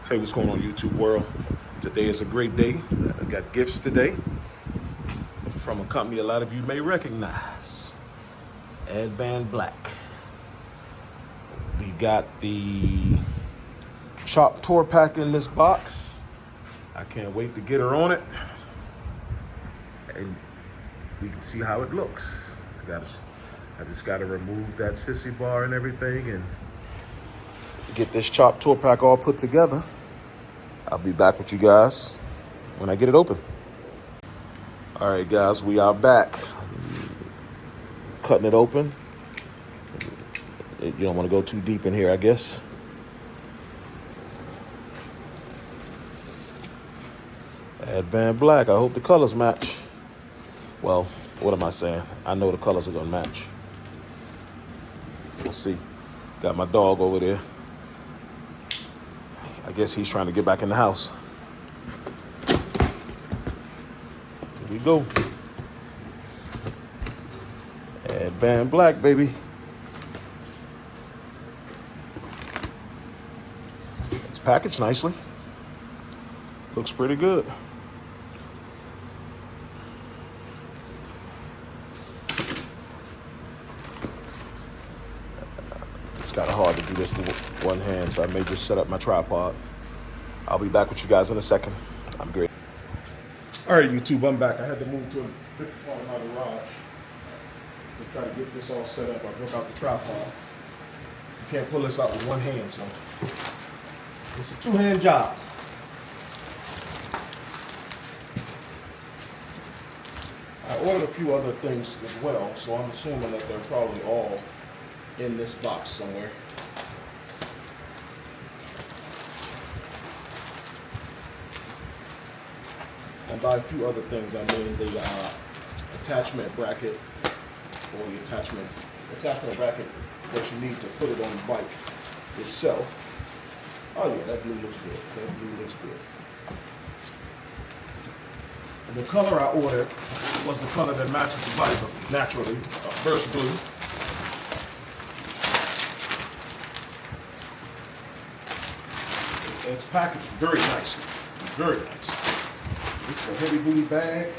Hey, what's going on, YouTube world? Today is a great day. I got gifts today from a company a lot of you may recognize, Advanblack. We got the Chop Tour Pack in this box. I can't wait to get her on it, and we can see how it looks. I just got to remove that sissy bar and everything, and get this Chop Tour Pack all put together. I'll be back with you guys when I get it open. All right, guys, we are back. Cutting it open. You don't want to go too deep in here, I guess. Advanblack, I hope the colors match. Well, what am I saying? I know the colors are gonna match. We'll see. Got my dog over there. I guess he's trying to get back in the house. Here we go. Advanblack, baby. It's packaged nicely. Looks pretty good. It's kind of hard to do this with one hand, so I may just set up my tripod. I'll be back with you guys in a second. I'm great. All right, YouTube, I'm back. I had to move to a different part of my garage to try to get this all set up. I broke out the tripod. You can't pull this out with one hand, so it's a two-hand job. I ordered a few other things as well, so I'm assuming that they're probably all in this box somewhere. And by a few other things, I mean the attachment bracket, or the attachment bracket that you need to put it on the bike itself. Oh yeah, that blue looks good. That blue looks good. And the color I ordered was the color that matches the bike, naturally, burst blue. It's packaged very nicely, very nice. This is a heavy duty bag. I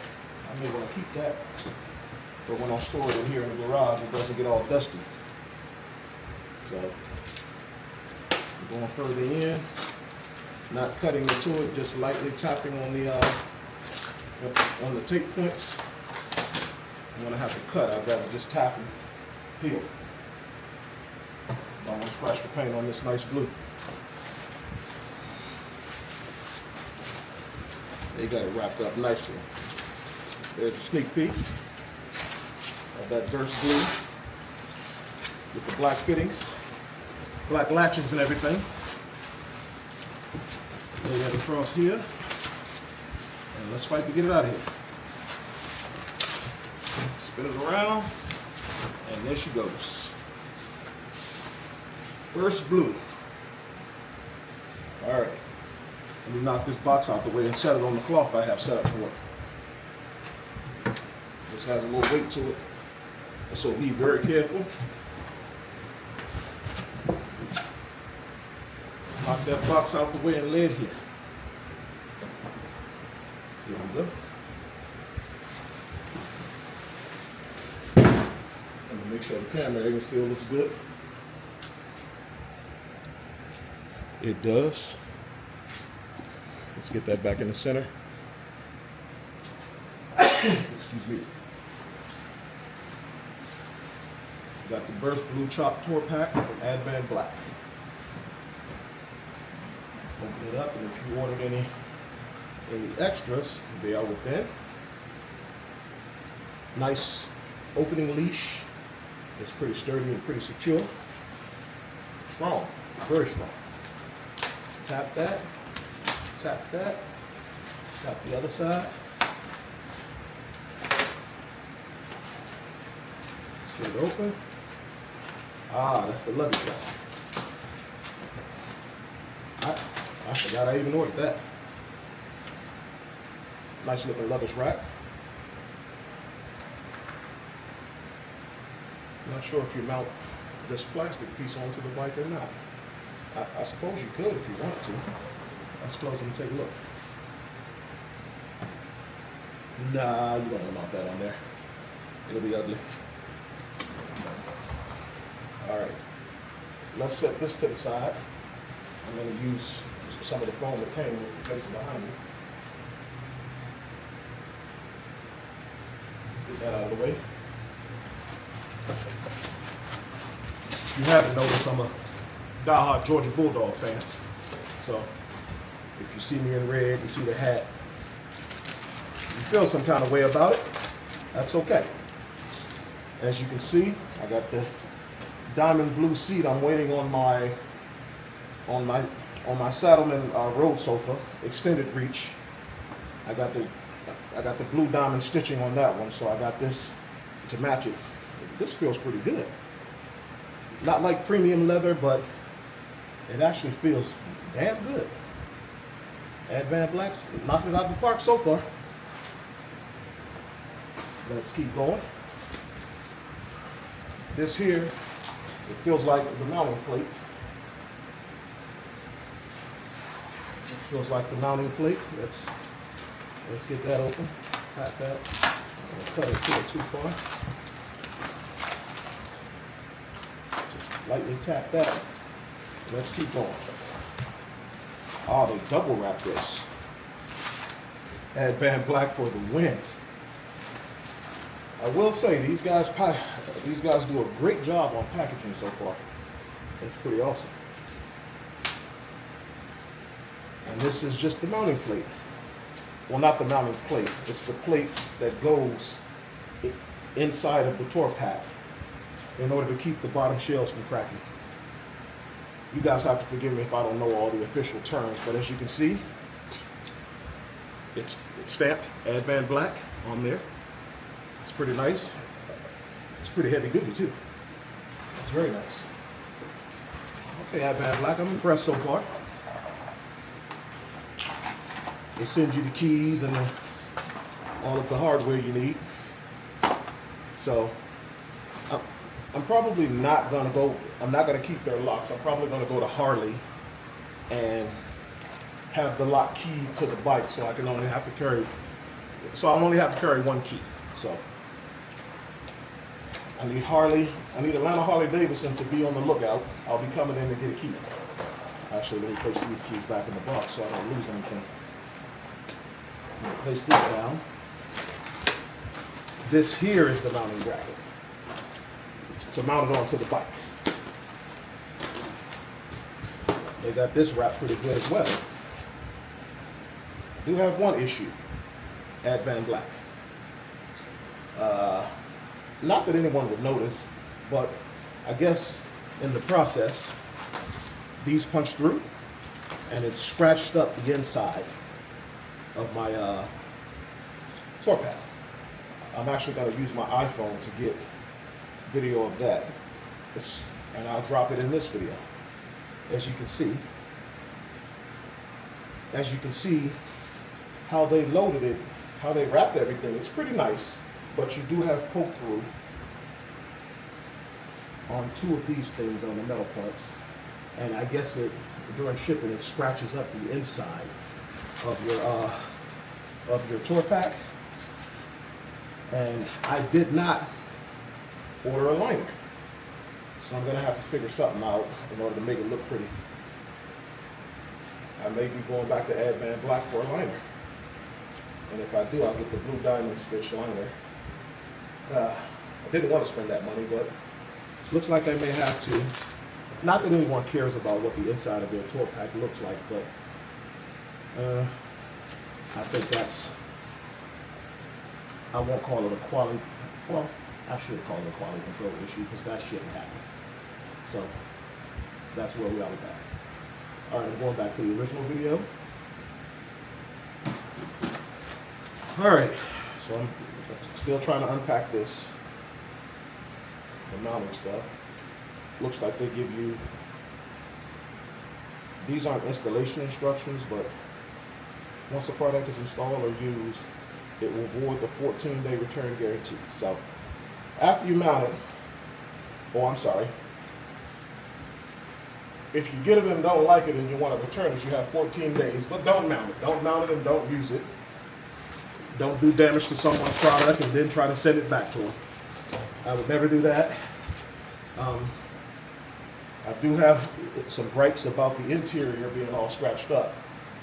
may want to keep that for when I store it in here in the garage. It doesn't get all dusty. So we're going further in, not cutting into it, just lightly tapping on the tape points. And when I have to cut, I'd rather just tap and peel. Don't want to scratch the paint on this nice blue. They got it wrapped up nicely. There's a sneak peek of that burst blue with the black fittings, black latches and everything. Lay that across here, and let's fight to get it out of here. Spin it around, and there she goes. Burst blue. All right. Let me knock this box out the way and set it on the cloth I have set up for it. This has a little weight to it, so be very careful. Knock that box out the way and lay it here. Here we go. Let me make sure the camera angle still looks good. It does. Let's get that back in the center. Excuse me. Got the Burst Blue Chop Tour Pack from Advanblack. Open it up, and if you ordered any extras, they are within. Nice opening leash. It's pretty sturdy and pretty secure. Strong, very strong. Tap that. Tap that, tap the other side. Get it open. Ah, that's the luggage rack. I forgot I even ordered that. Nice looking luggage rack. Not sure if you mount this plastic piece onto the bike or not. I suppose you could if you want to. Let's close it and take a look. Nah, you don't want to mount that on there. It'll be ugly. All right, let's set this to the side. I'm going to use some of the foam that came with the place behind me. Get that out of the way. You haven't noticed, I'm a diehard Georgia Bulldog fan. So if you see me in red, you see the hat, you feel some kind of way about it, that's okay. As you can see, I got the diamond blue seat. I'm waiting on my Saddleman road sofa, extended reach. I got the blue diamond stitching on that one, so I got this to match it. This feels pretty good. Not like premium leather, but it actually feels damn good. Advanblack's knocked it out of the park so far. Let's keep going. This here, it feels like the mounting plate. It feels like the mounting plate. Let's get that open. Tap that. Don't cut it too far. Just lightly tap that. Let's keep going. Oh, they double wrap this. Advanblack for the win. I will say these guys do a great job on packaging so far. It's pretty awesome. And this is just the mounting plate. Well, not the mounting plate. It's the plate that goes inside of the tour pack in order to keep the bottom shells from cracking. You guys have to forgive me if I don't know all the official terms, but as you can see, it's stamped Advanblack on there. It's pretty nice. It's pretty heavy duty too. It's very nice. Okay, Advanblack, I'm impressed so far. They send you the keys and all of the hardware you need. So I'm probably not gonna go, I'm not gonna keep their locks. I'm probably gonna go to Harley and have the lock key to the bike so I only have to carry one key. So I need Atlanta Harley Davidson to be on the lookout. I'll be coming in to get a key. Actually, let me place these keys back in the box so I don't lose anything. I'm gonna place this down. This here is the mounting bracket to mount it onto the bike. They got this wrapped pretty good as well. I do have one issue, Advanblack. Not that anyone would notice, but I guess in the process, these punch through and it's scratched up the inside of my tour pad. I'm actually going to use my iPhone to get video of that, and I'll drop it in this video. As you can see how they loaded it, how they wrapped everything. It's pretty nice, but you do have poke through on two of these things on the metal parts, and I guess during shipping it scratches up the inside of your tour pack. And I did not order a liner, so I'm going to have to figure something out in order to make it look pretty. I may be going back to Advanblack for a liner, and if I do, I'll get the blue diamond stitch liner. I didn't want to spend that money, but looks like I may have to. Not that anyone cares about what the inside of their tour pack looks like, but I think I won't call it a quality, well, I should call it a quality control issue because that shouldn't happen. So that's where we are with that. All right, I'm going back to the original video. All right, so I'm still trying to unpack this, the mounting stuff. Looks like they give you, these aren't installation instructions, but once the product is installed or used, it will void the 14-day return guarantee. So after you mount it, if you get it and don't like it and you want to return it, you have 14 days. But don't mount it. Don't mount it and don't use it. Don't do damage to someone's product and then try to send it back to them. I would never do that. I do have some gripes about the interior being all scratched up,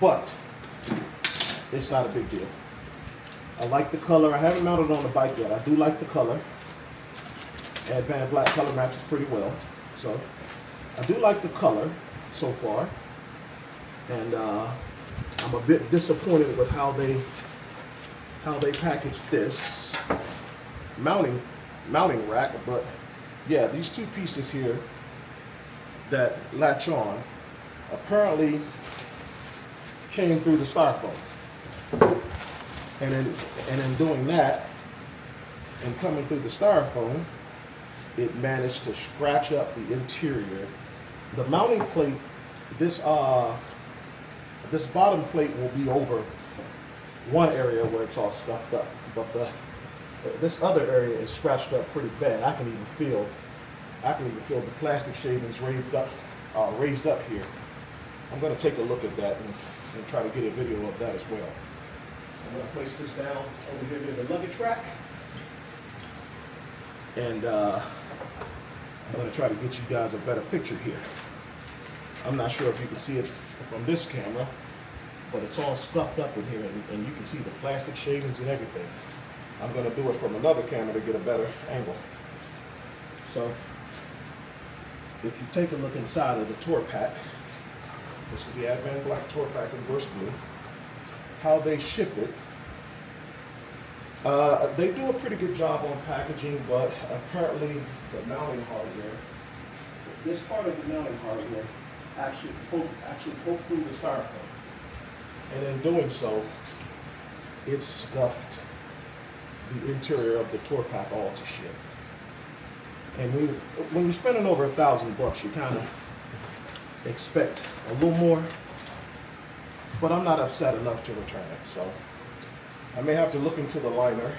but it's not a big deal. I like the color. I haven't mounted it on the bike yet. I do like the color. Advanblack color matches pretty well. So I do like the color so far. And I'm a bit disappointed with how they packaged this mounting rack. But yeah, these two pieces here that latch on apparently came through the styrofoam. And in doing that and coming through the styrofoam, it managed to scratch up the interior. The mounting plate, this bottom plate will be over one area where it's all scuffed up, but this other area is scratched up pretty bad. I can even feel the plastic shavings raised up here. I'm going to take a look at that and try to get a video of that as well. I'm going to place this down over here near the luggage rack, and I'm going to try to get you guys a better picture here. I'm not sure if you can see it from this camera, but it's all scuffed up in here, and you can see the plastic shavings and everything. I'm going to do it from another camera to get a better angle. So, if you take a look inside of the tour pack, this is the Advanblack tour pack in Burst Blue. How they ship it, they do a pretty good job on packaging, but apparently the mounting hardware, this part of the mounting hardware actually poked through the styrofoam. And in doing so, it scuffed the interior of the tour pack all to shit. And when you're spending over $1,000, you kind of expect a little more, but I'm not upset enough to return it. So I may have to look into the liner.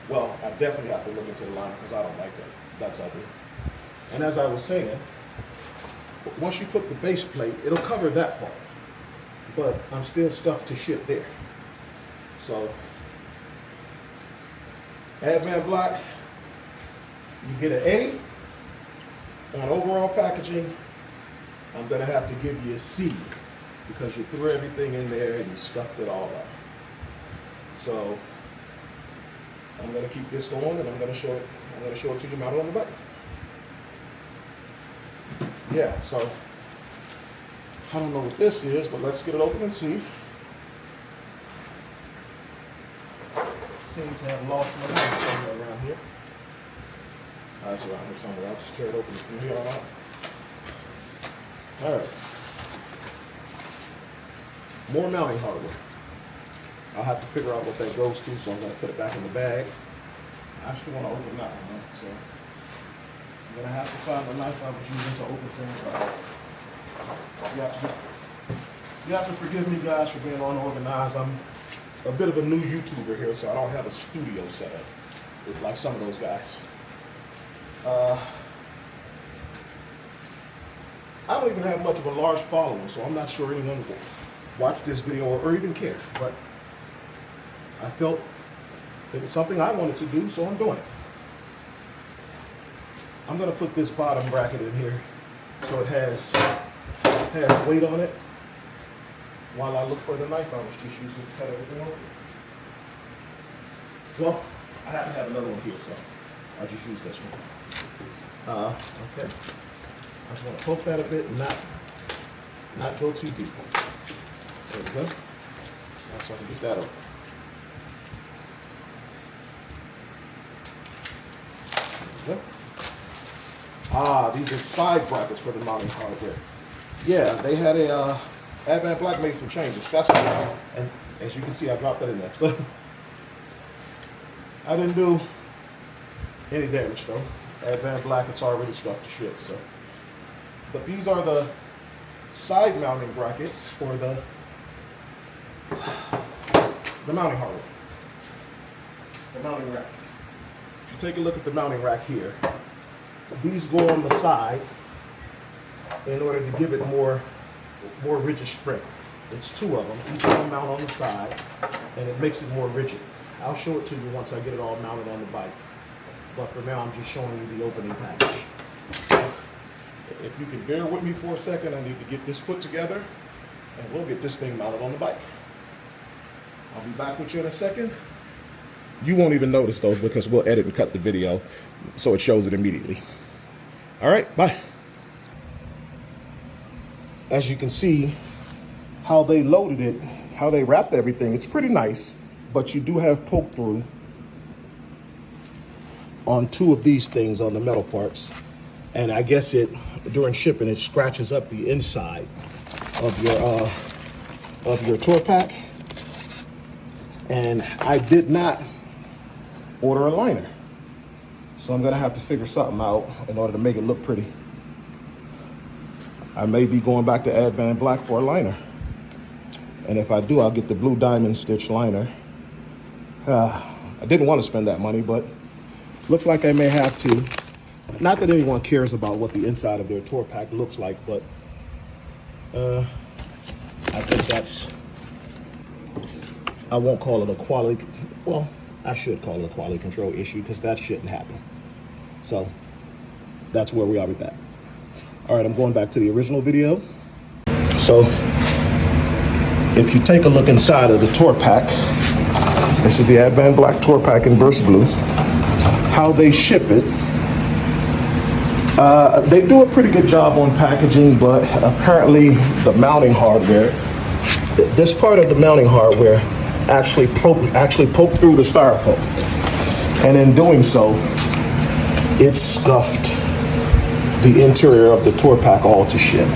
Well, I definitely have to look into the liner because I don't like that. That's ugly. And as I was saying, once you put the base plate, it'll cover that part, but I'm still scuffed to shit there. So Advanblack, you get an A on overall packaging. I'm gonna have to give you a C because you threw everything in there and you scuffed it all up. So I'm gonna keep this going, and I'm gonna show it to you mounted on the bike. Yeah, so I don't know what this is, but let's get it open and see. Seems to have lost my knife somewhere around here. It's around here somewhere. I'll just tear it open from here on out. All right. More mounting hardware. I'll have to figure out what that goes to, so I'm going to put it back in the bag. I actually want to open that one, so I'm going to have to find the knife I was using to open things up. You have to forgive me, guys, for being unorganized. I'm a bit of a new YouTuber here, so I don't have a studio set up like some of those guys. I don't even have much of a large following, so I'm not sure anyone will watch this video or even care, but I felt it was something I wanted to do, so I'm doing it. I'm going to put this bottom bracket in here so it has weight on it while I look for the knife I was just using to cut everything open. Well, I happen to have another one here, so I'll just use this one. Okay. I just want to poke that a bit and not go too deep. There we go. Now so I can get that open. There we go. These are side brackets for the mounting hardware. Yeah, they had a Advanblack made some changes. That's all. And as you can see, I dropped that in there. So I didn't do any damage though. Advanblack, it's already stuffed to shit. So, but these are the side mounting brackets for the mounting hardware, the mounting rack. If you take a look at the mounting rack here, these go on the side in order to give it more rigid strength. It's 2 of them. Each one mount on the side, and it makes it more rigid. I'll show it to you once I get it all mounted on the bike. But for now, I'm just showing you the opening package. If you can bear with me for a second, I need to get this put together, and we'll get this thing mounted on the bike. I'll be back with you in a second. You won't even notice those because we'll edit and cut the video so it shows it immediately. All right, bye. As you can see, how they loaded it, how they wrapped everything, it's pretty nice, but you do have poke through on 2 of these things on the metal parts. And I guess during shipping, it scratches up the inside of your tour pack. And I did not order a liner. So I'm gonna have to figure something out in order to make it look pretty. I may be going back to Advanblack for a liner. And if I do, I'll get the blue diamond stitch liner. I didn't want to spend that money, but looks like I may have to. Not that anyone cares about what the inside of their tour pack looks like, but I think I won't call it a quality, well, I should call it a quality control issue because that shouldn't happen. So that's where we are with that. All right, I'm going back to the original video. So if you take a look inside of the tour pack, this is the Advanblack tour pack in burst blue. How they ship it, they do a pretty good job on packaging, but apparently the mounting hardware, this part of the mounting hardware actually poked through the styrofoam. And in doing so, it scuffed the interior of the tour pack all to shit.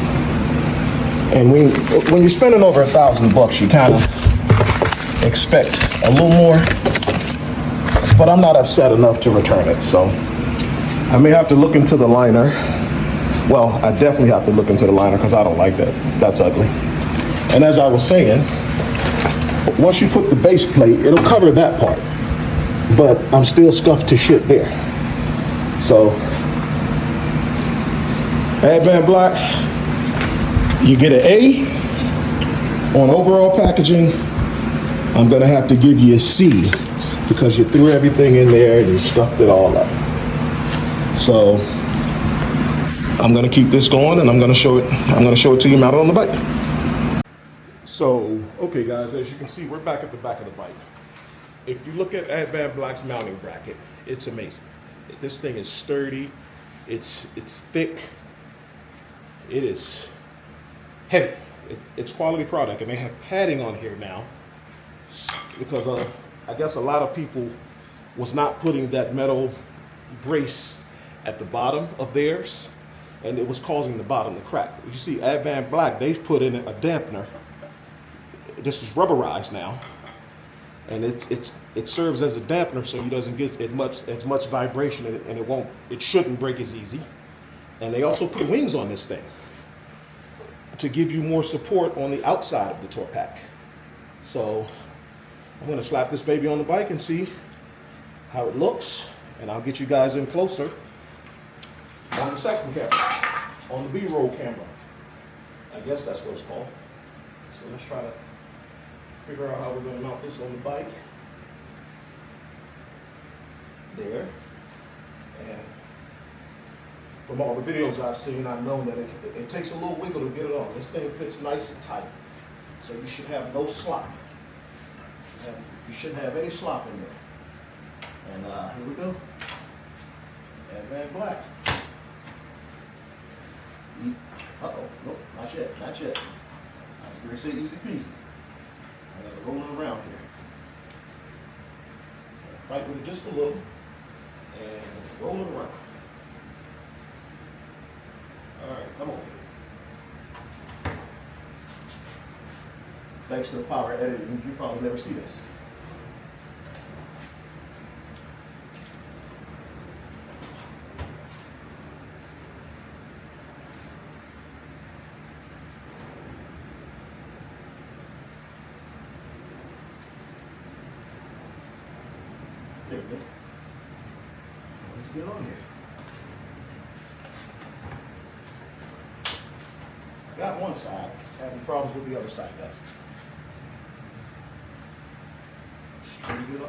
And when you're spending over $1,000, you kind of expect a little more, but I'm not upset enough to return it. So I may have to look into the liner. Well, I definitely have to look into the liner because I don't like that. That's ugly. And as I was saying, once you put the base plate, it'll cover that part, but I'm still scuffed to shit there. So Advanblack, you get an A on overall packaging. I'm gonna have to give you a C because you threw everything in there and you scuffed it all up. So I'm gonna keep this going and I'm gonna show it to you mounted on the bike. So, okay guys, as you can see, we're back at the back of the bike. If you look at Advanblack's mounting bracket, it's amazing. This thing is sturdy, it's thick, it is heavy. It's quality product, and they have padding on here now because I guess a lot of people was not putting that metal brace at the bottom of theirs, and it was causing the bottom to crack. You see, Advanblack, they've put in a dampener. This is rubberized now, and it serves as a dampener so it doesn't get as much vibration, and it shouldn't break as easy. And they also put wings on this thing to give you more support on the outside of the tour pack. So I'm gonna slap this baby on the bike and see how it looks, and I'll get you guys in closer on the second camera, on the B-roll camera. I guess that's what it's called. So let's try to figure out how we're gonna mount this on the bike. There. And from all the videos I've seen, I've known that it takes a little wiggle to get it on. This thing fits nice and tight, so you should have no slop. And you shouldn't have any slop in there. And here we go. Advanblack. Uh-oh, nope, not yet, not yet. I was going to say easy peasy. I gotta roll it around here. Fight with it just a little, and roll it around. All right, come on. Thanks to the power of editing, you probably never see this. There we go. Let's get on here. got one side, having problems with the other side, guys. There we go.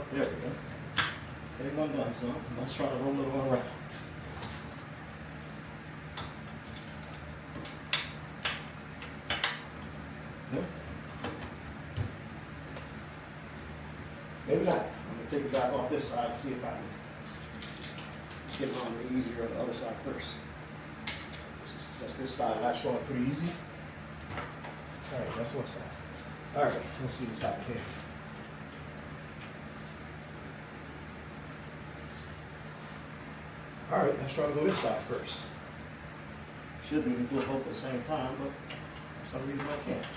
Ain't undone, son. Let's try to roll it on around. Yeah. Maybe not. I'm gonna take it back off this side and see if I can get it on easier on the other side first. This side latched on pretty easy. All right, that's one side. All right, let's see this side here. All right, let's try to go this side first. Should be able to do it both at the same time, but for some reason I can't.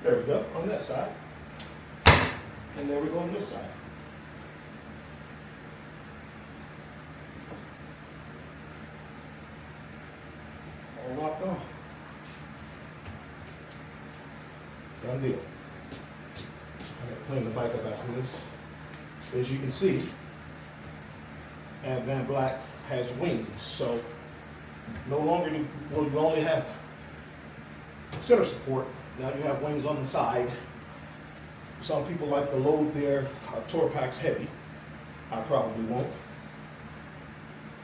There we go, on that side. And there we go on this side. All locked on. Done deal. I'm gonna clean the bike up after this. As you can see, Advanblack has wings, so no longer will you only have center support. Now you have wings on the side. Some people like to load their tour packs heavy. I probably won't.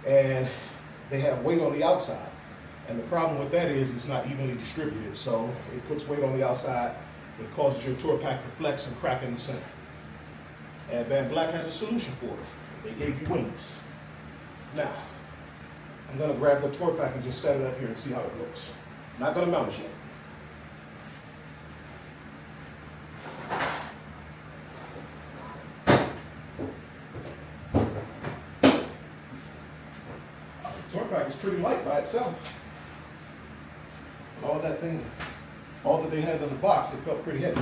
And they have weight on the outside. And the problem with that is it's not evenly distributed. So it puts weight on the outside. It causes your tour pack to flex and crack in the center. Advanblack has a solution for it. They gave you wings. Now, I'm gonna grab the tour pack and just set it up here and see how it looks. Not gonna mount it yet. Tour pack is pretty light by itself. All that thing, all that they had in the box, it felt pretty heavy.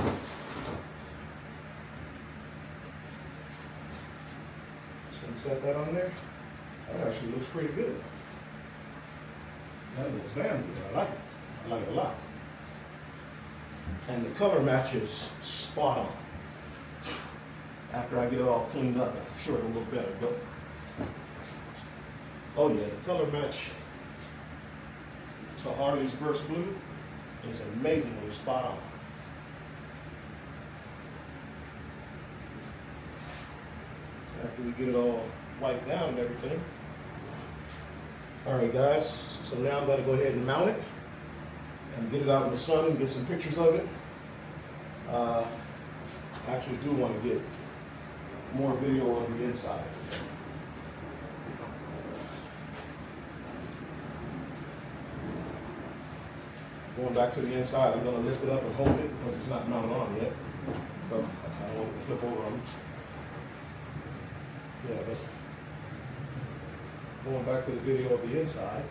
Just gonna set that on there. That actually looks pretty good. That looks damn good. I like it. I like it a lot. And the color match is spot on. After I get it all cleaned up, I'm sure it'll look better. But oh yeah, the color match to Harley's Burst Blue is amazingly spot on. After we get it all wiped down and everything. All right, guys, so now I'm gonna go ahead and mount it and get it out in the sun and get some pictures of it. I actually do want to get more video of the inside. Going back to the inside, I'm going to lift it up and hold it because it's not mounted on yet. So I don't want it to flip over on me. Yeah, but going back to the video of the inside,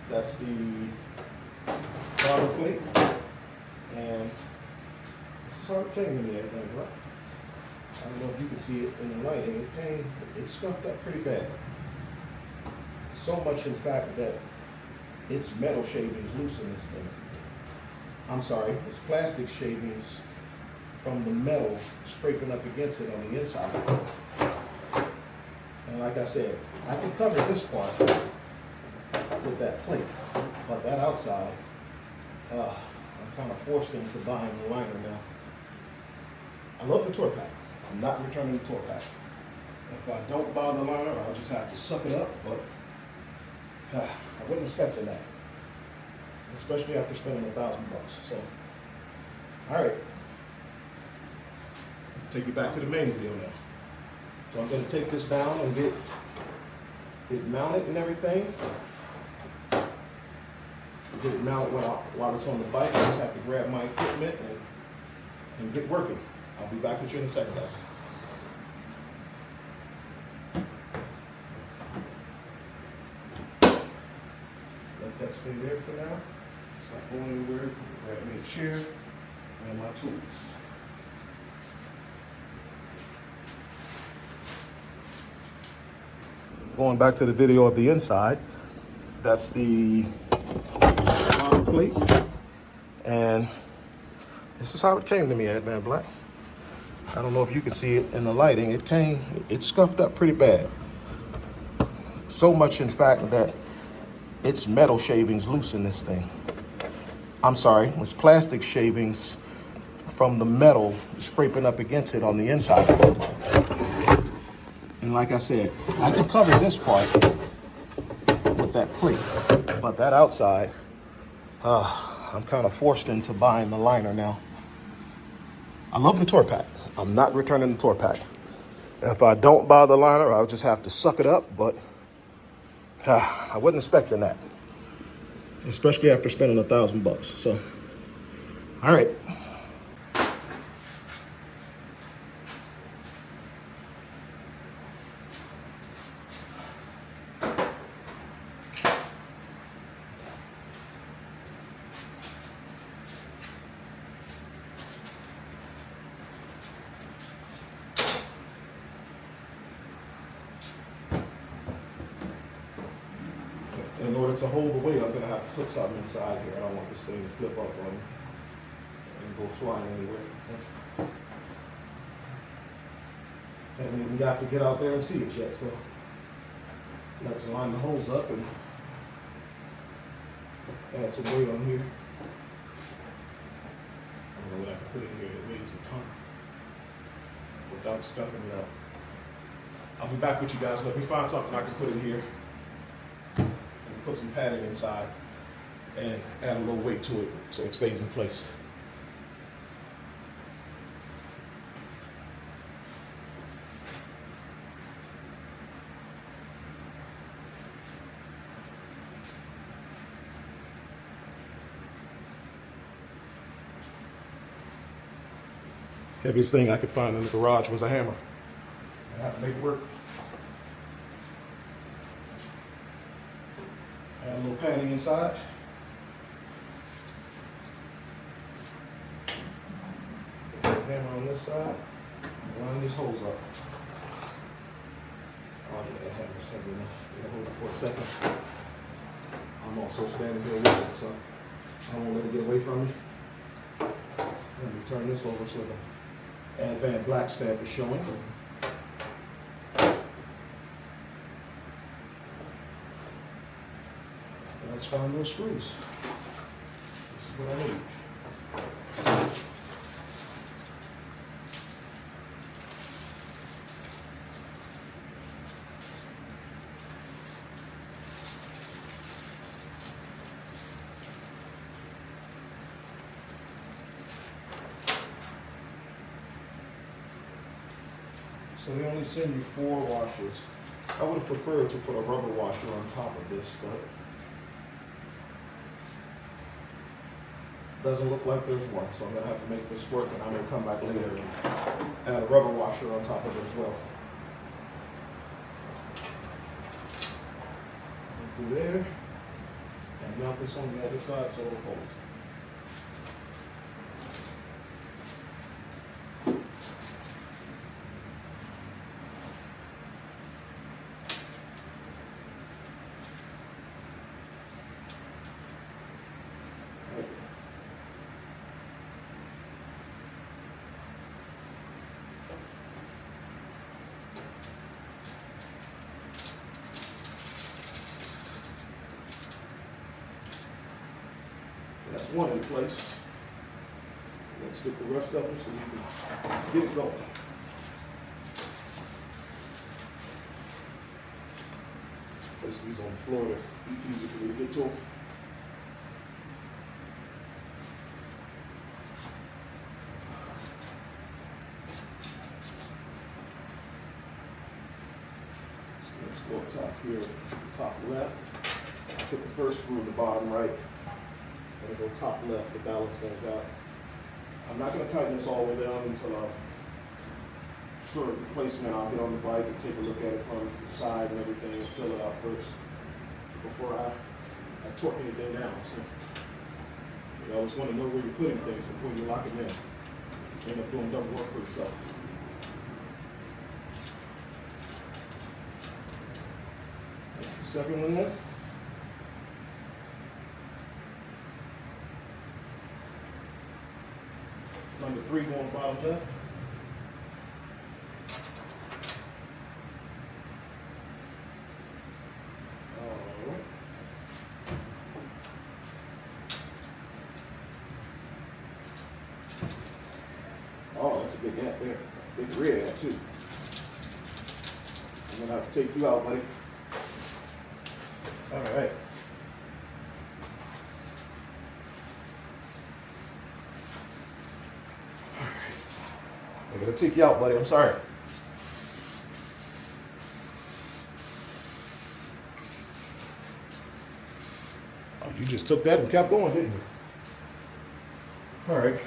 that's the bottom plate. And this is how it came to me, I think, right? I don't know if you can see it in the lighting. It scuffed up pretty bad. So much, in fact, that it's metal shavings loose in this thing. I'm sorry, it's plastic shavings from the metal scraping up against it on the inside. And like I said, I can cover this part with that plate, but that outside, I'm kind of forced into buying the liner now. I love the tour pack. I'm not returning the tour pack. If I don't buy the liner, I'll just have to suck it up, but I wasn't expecting that, especially after spending $1,000. So, all right, take you back to the main video now. So I'm going to take this down and get it mounted and everything. Get it mounted while it's on the bike. I just have to grab my equipment and get working. I'll be back with you in a second, guys. Let that stay there for now. It's not going anywhere. Grab me a chair and my tools. Going back to the video of the inside, that's the bottom plate. And this is how it came to me, Advanblack. I don't know if you can see it in the lighting. It scuffed up pretty bad. So much, in fact, that it's metal shavings loose in this thing. I'm sorry, it's plastic shavings from the metal scraping up against it on the inside. And like I said, I can cover this part with that plate, but that outside, I'm kind of forced into buying the liner now. I love the tour pack. I'm not returning the tour pack. If I don't buy the liner, I'll just have to suck it up, but I wasn't expecting that, especially after spending $1,000. So, all right. In order to hold the weight, I'm gonna have to put something inside here. I don't want this thing to flip up on me and go flying anywhere. So, haven't even got to get out there and see it yet, so let's line the holes up and add some weight on here. I don't know what I can put in here that weighs a ton without stuffing it up. I'll be back with you guys. Let me find something I can put in here. Put some padding inside and add a little weight to it so it stays in place. Heaviest thing I could find in the garage was a hammer. I have to make it work. Add a little padding inside. Put the hammer on this side. And line these holes up. Oh yeah, that hammer's heavy enough. Hold it for a second. I'm also standing here with it, so I won't let it get away from me. Let me turn this over so the Advanblack stamp is showing. Let's find those screws. This is what I need. So they only send you 4 washers. I would have preferred to put a rubber washer on top of this, but doesn't look like there's one, so I'm gonna have to make this work, and I'm gonna come back later and add a rubber washer on top of it as well. Through there, and mount this on the other side so it'll hold. That's one in place. Let's get the rest of them so we can get it going. Place these on the floor. That's easy for me to get to them. So let's go up top here to the top left. I put the first screw in the bottom right. I'm going to go top left to balance things out. I'm not going to tighten this all the way down until I'm sure of the placement. I'll get on the bike and take a look at it from the side and everything and fill it out first before I torque anything down. So you always want to know where you're putting things before you lock them in. You end up doing double work for yourself. That's the second one there. Number 3 going bottom left. that's a big ant there. Big red ant too. I'm gonna have to take you out, buddy. All right. I'm gonna take you out, buddy. I'm sorry. Oh, you just took that and kept going, didn't you? All right.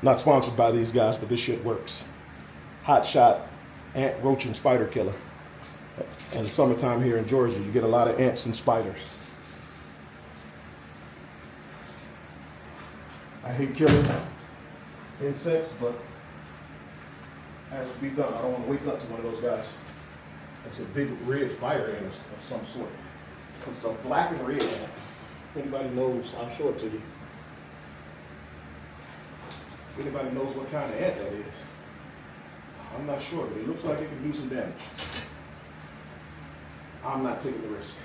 Not sponsored by these guys, but this shit works. Hot Shot Ant, Roach, and Spider Killer. In the summertime here in Georgia, you get a lot of ants and spiders. I hate killing insects, but it has to be done. I don't want to wake up to one of those guys. It's a big red fire ant of some sort. It's a black and red ant. If anybody knows, I'll show it to you. If anybody knows what kind of ant that is, I'm not sure, but it looks like it can do some damage. I'm not taking the risk.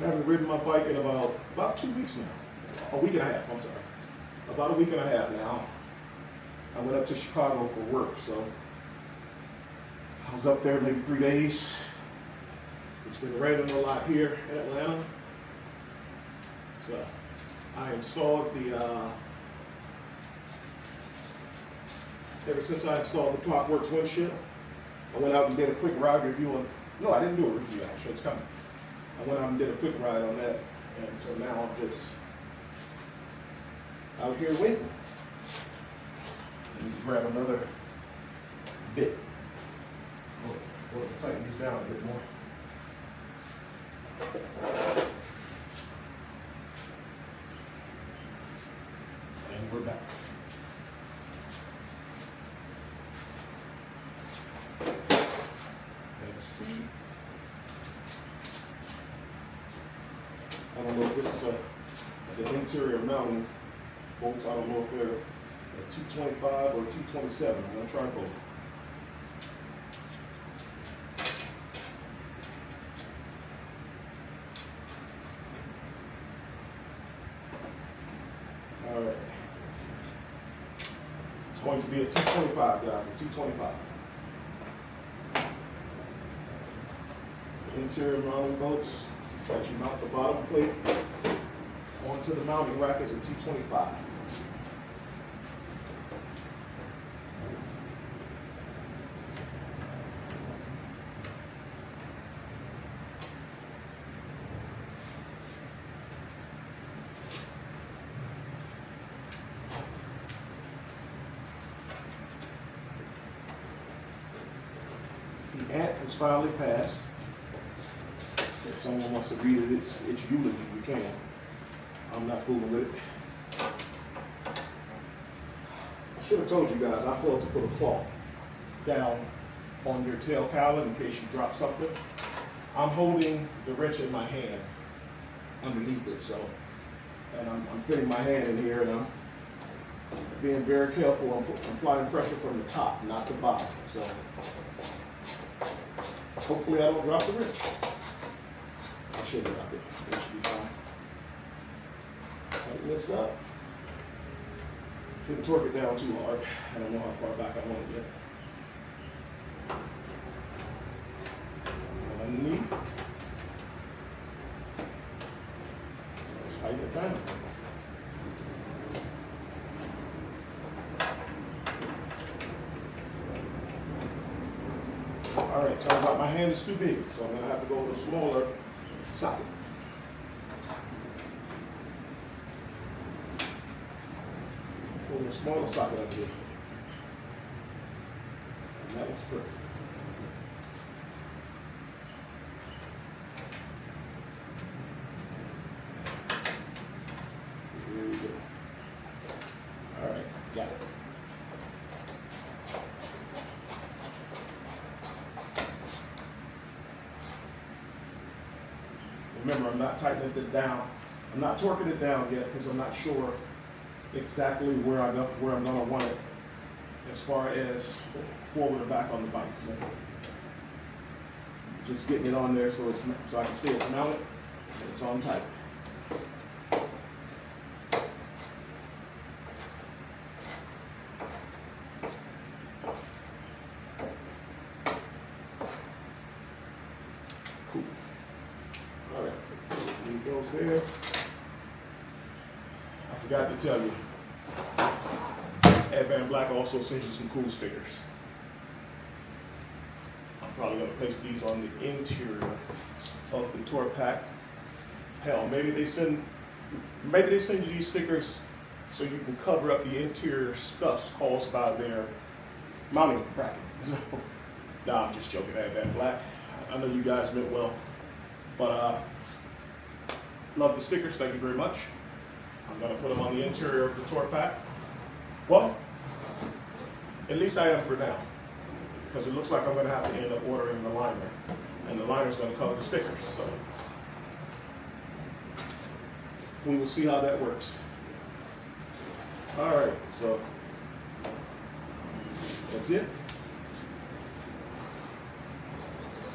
I haven't ridden my bike in about 2 weeks now. A week and a half, I'm sorry. About a week and a half now. I went up to Chicago for work, so I was up there maybe 3 days. It's been raining a lot here in Atlanta. So I installed ever since I installed the Clockworks windshield, I went out and did a quick ride review on, no, I didn't do a review actually, it's coming. I went out and did a quick ride on that, and so now I'm just out here waiting. Let me grab another bit. We'll tighten these down a bit more. And we're back. Let's see. I don't know if this is the interior mounting bolts. I don't know if they're a 225 or 227. I'm going to try both. All right. It's going to be a 225, guys, a 225. Interior mounting bolts, as you mount the bottom plate onto the mounting rack is a 225. The ant has finally passed. If someone wants to read it, it's eulogy, you can. I'm not fooling with it. I should have told you guys, I failed to put a cloth down on your tail cowling in case you drop something. I'm holding the wrench in my hand underneath it, so, and I'm fitting my hand in here, and I'm being very careful. I'm applying pressure from the top, not the bottom. So hopefully I don't drop the wrench. I should drop it. It should be fine. Tighten this up. Didn't torque it down too hard. I don't know how far back I want it yet. And underneath. Let's tighten it down. All right, turns out my hand is too big, so I'm going to have to go with a smaller socket. Go with a smaller socket up here. And that looks perfect. Here we go. All right, got it. Remember, I'm not tightening it down. I'm not torquing it down yet because I'm not sure exactly where I'm going to want it as far as forward or back on the bike. So Just getting it on there so I can see it's mounted and it's on tight. Cool. All right, it goes there. I forgot to tell you, Advanblack also sends you some cool stickers. I'm probably going to place these on the interior of the tour pack. Hell, maybe they send you these stickers so you can cover up the interior scuffs caused by their mounting bracket. Nah, I'm just joking, Advanblack. I know you guys meant well, but love the stickers. Thank you very much. I'm going to put them on the interior of the tour pack. Well, at least I am for now, because it looks like I'm going to have to end up ordering the liner, and the liner is going to cover the stickers. So we will see how that works. All right, so that's it.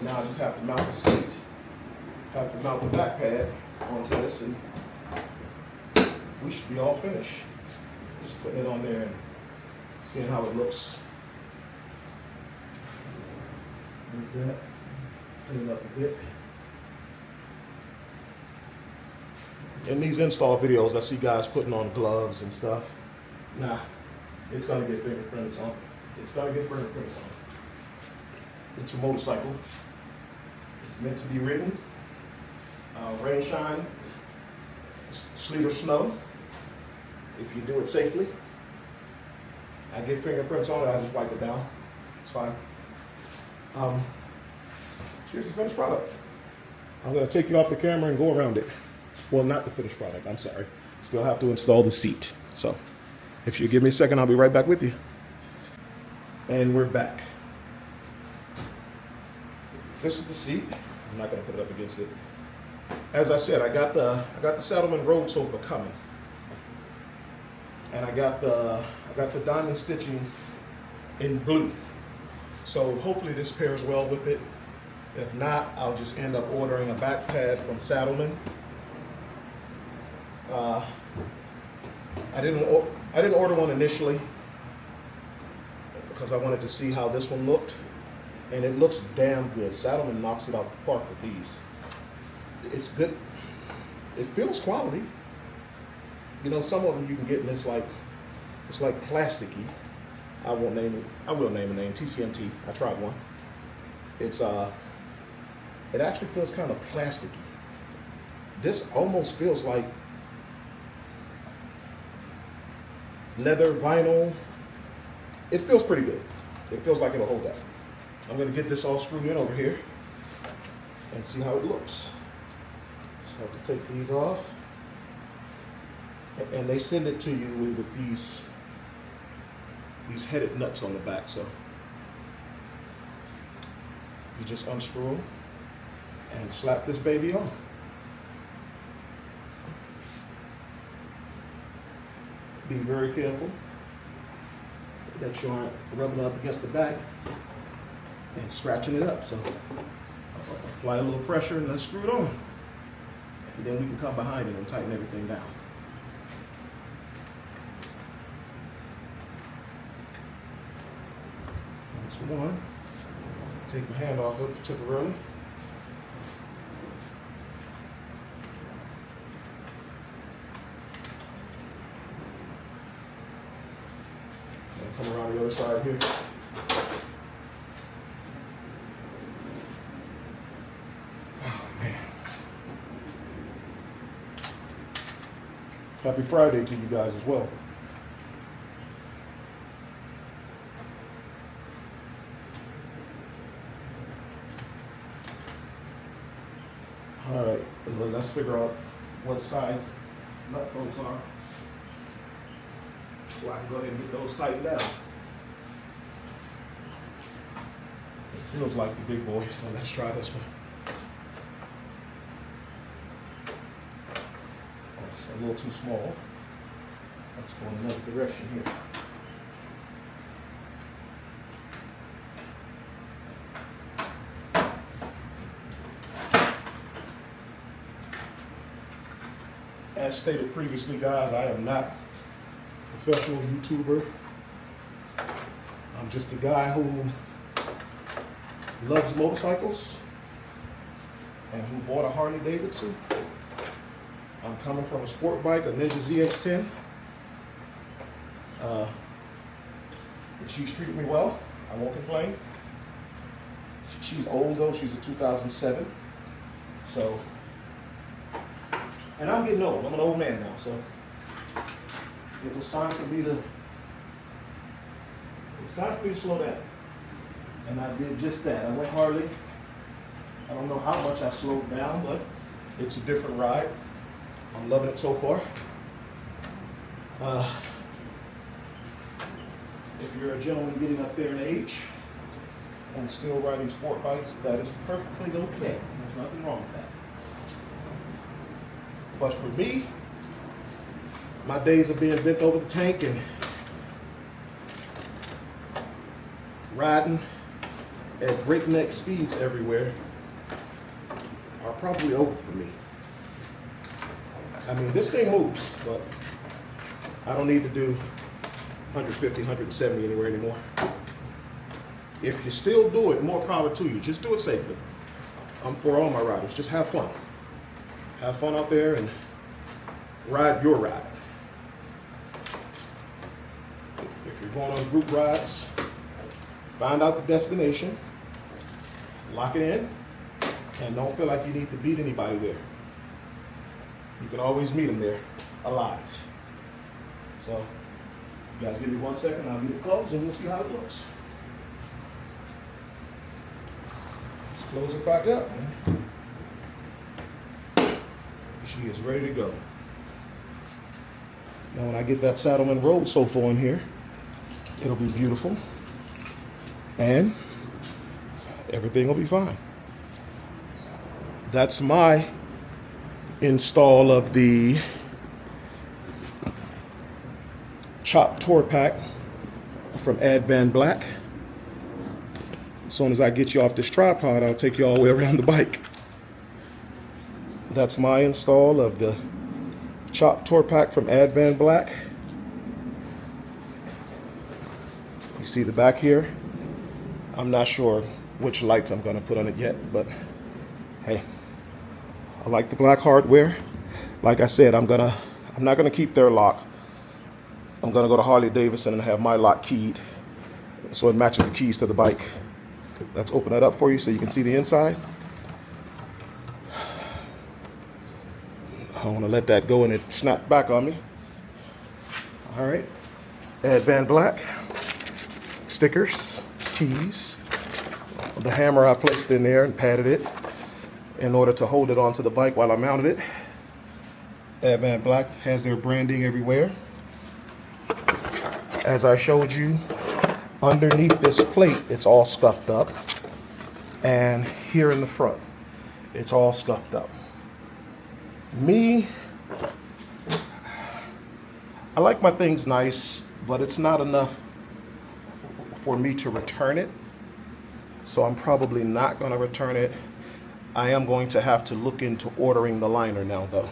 Now I just have to mount the seat, have to mount the back pad onto this, and we should be all finished. Just putting it on there and seeing how it looks. Move that, clean it up a bit. In these install videos, I see guys putting on gloves and stuff. Nah, it's gonna get fingerprints on. It's gonna get fingerprints on. It's a motorcycle. It's meant to be ridden. Rain, shine, sleet or snow. If you do it safely. I get fingerprints on it, I just wipe it down. It's fine. Here's the finished product. I'm gonna take you off the camera and go around it. Well, not the finished product, I'm sorry. Still have to install the seat. So, if you give me a second, I'll be right back with you. And we're back. This is the seat. I'm not gonna put it up against it. As I said, I got the Saddleman Road sofa coming. And I got the diamond stitching in blue. So hopefully this pairs well with it. If not, I'll just end up ordering a back pad from Saddleman. I didn't order one initially because I wanted to see how this one looked, and it looks damn good. Saddleman knocks it out the park with these. It's good. It feels quality. You know, some of them you can get, and it's like plasticky. I will name a name. TCMT. I tried one. It actually feels kind of plasticky. This almost feels like leather, vinyl. It feels pretty good. It feels like it'll hold up. I'm gonna get this all screwed in over here and see how it looks. Just have to take these off. And they send it to you with these headed nuts on the back, so you just unscrew them and slap this baby on. Be very careful that you aren't rubbing up against the back and scratching it up. So apply a little pressure and let's screw it on. And then we can come behind it and tighten everything down. That's one. Take my hand off it temporarily. And come around the other side here. Oh man. Happy Friday to you guys as well. All right, let's figure out what size nut bolts are so I can go ahead and get those tightened down. It feels like the big boy, so let's try this one. That's a little too small. Let's go in another direction here. As stated previously, guys, I am not a professional YouTuber. I'm just a guy who loves motorcycles and who bought a Harley Davidson. I'm coming from a sport bike, a Ninja ZX10. She's treated me well. I won't complain. She's old though. She's a 2007. So, and I'm getting old. I'm an old man now. So, it was time for me to slow down. And I did just that. I went Harley. I don't know how much I slowed down, but it's a different ride. I'm loving it so far. If you're a gentleman getting up there in age and still riding sport bikes, that is perfectly okay. There's nothing wrong with that. But for me, my days of being bent over the tank and riding at breakneck speeds everywhere are probably over for me. I mean, this thing moves, but I don't need to do 150, 170 anywhere anymore. If you still do it, more power to you. Just do it safely. For all my riders, just have fun. Have fun out there and ride your ride. If you're going on group rides, find out the destination, lock it in, and don't feel like you need to beat anybody there. You can always meet them there, alive. So, you guys give me 1 second, I'll get it closed and we'll see how it looks. Let's close it back up, man. She is ready to go. Now when I get that Saddleman Road sofa on here, it'll be beautiful. And everything will be fine. That's my install of the Chop Tour Pack from Advanblack. As soon as I get you off this tripod, I'll take you all the way around the bike. That's my install of the Chop Tour Pack from Advanblack. You see the back here? I'm not sure which lights I'm gonna put on it yet, but hey, I like the black hardware. Like I said, I'm not gonna keep their lock. I'm gonna go to Harley Davidson and have my lock keyed so it matches the keys to the bike. Let's open that up for you so you can see the inside. I want to let that go and it snapped back on me. All right, Advanblack, stickers, keys, the hammer I placed in there and patted it in order to hold it onto the bike while I mounted it. Advanblack has their branding everywhere. As I showed you, underneath this plate, it's all scuffed up. And here in the front, it's all scuffed up. Me, I like my things nice, but it's not enough for me to return it. So I'm probably not going to return it. I am going to have to look into ordering the liner now, though.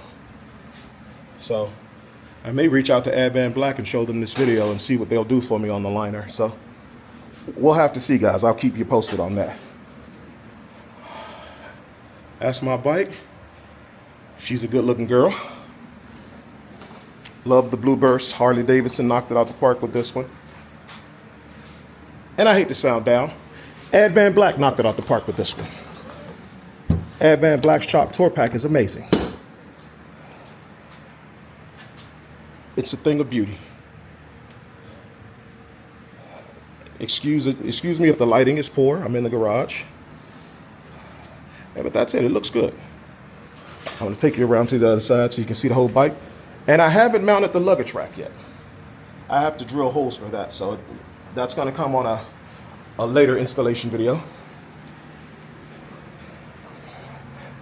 So I may reach out to Advanblack and show them this video and see what they'll do for me on the liner. So we'll have to see, guys. I'll keep you posted on that. That's my bike. She's a good-looking girl. Love the Blue Burst. Harley Davidson knocked it out the park with this one. And I hate to sound down, Advanblack knocked it out the park with this one. Advanblack's Chop Tour Pack is amazing. It's a thing of beauty. Excuse me if the lighting is poor. I'm in the garage. Yeah, but that's it. It looks good. I'm going to take you around to the other side so you can see the whole bike. And I haven't mounted the luggage rack yet. I have to drill holes for that. So that's going to come on a later installation video.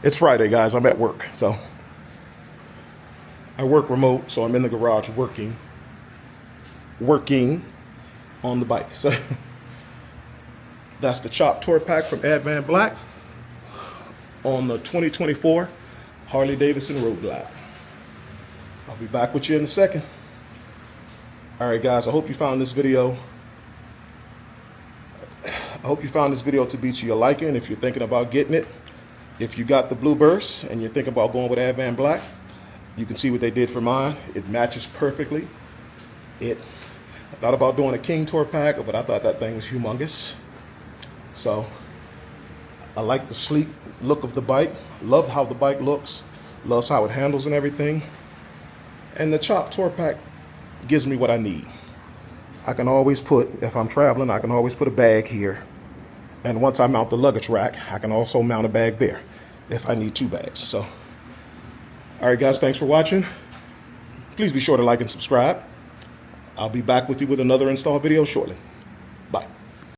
It's Friday, guys. I'm at work. So I work remote, so I'm in the garage working on the bike. So that's the Chop Tour Pack from Advanblack on the 2024 Harley Davidson Roadglide. I'll be back with you in a second. All right, guys, I hope you found this video. To be to your liking. If you're thinking about getting it, if you got the blue burst and you're thinking about going with Advanblack, you can see what they did for mine. It matches perfectly. I thought about doing a King Tour pack, but I thought that thing was humongous. So I like the sleek look of the bike. Love how the bike looks. Loves how it handles and everything. And the Chop Tour pack gives me what I need. I can always put, if I'm traveling, I can always put a bag here. And once I mount the luggage rack, I can also mount a bag there if I need 2 bags. So, all right, guys, thanks for watching. Please be sure to like and subscribe. I'll be back with you with another install video shortly.